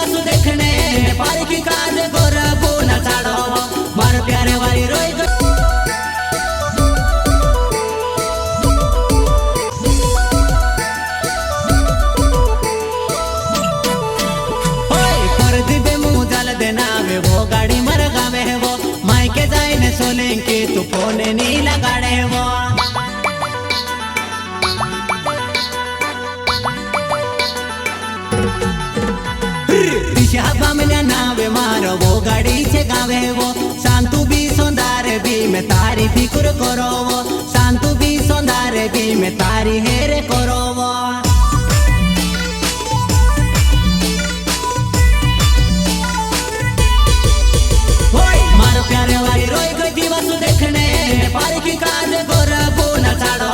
दिवस देखने पारकी काज गोर बोना चाड़ो मार प्यारे वाली रोई देनावे वो गाड़ी मर गावे वो मायके जाइने सोलेंके तू फोन नी लगाड़े वो दिशा में नावे मारो वो गाड़ी छे गावे वो शांतु भी सौंदारे भी मैं तारी फिक्र करो वो शांतु भी सौंदारे भी मैं तारी हेरे करो वो प्यारे वाली रोई कोई दिवस देखने पारकी काज गोर बोना चाड़ो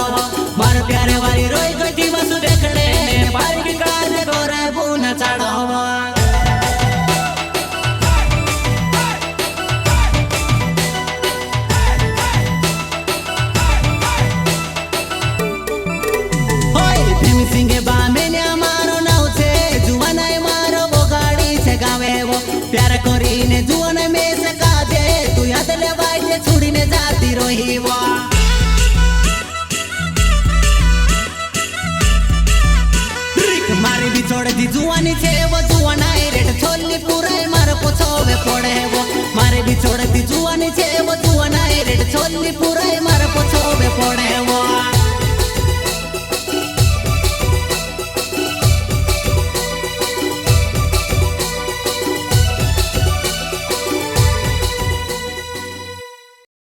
मार प्यारे वाली रोई कोई दिवस देखने पारकी काज गोर बोना चाड़ो सिंगे बामे ने मारो नाव छे जुवानाए मारो वो गाड़ी छे गावे वो प्यार करीने जुवाने में से काजे तू याद ले वाई छुड़ीने जाती रोही वो मारी भी छोड़ दी जुवानी छे वो जुवानाए रेट छोली पूरा मार पोछोवे पड़े वो मारी भी छोड़ दी जुवानी छे वो जुवानाए रेट छोली पूरा मार पोछोवे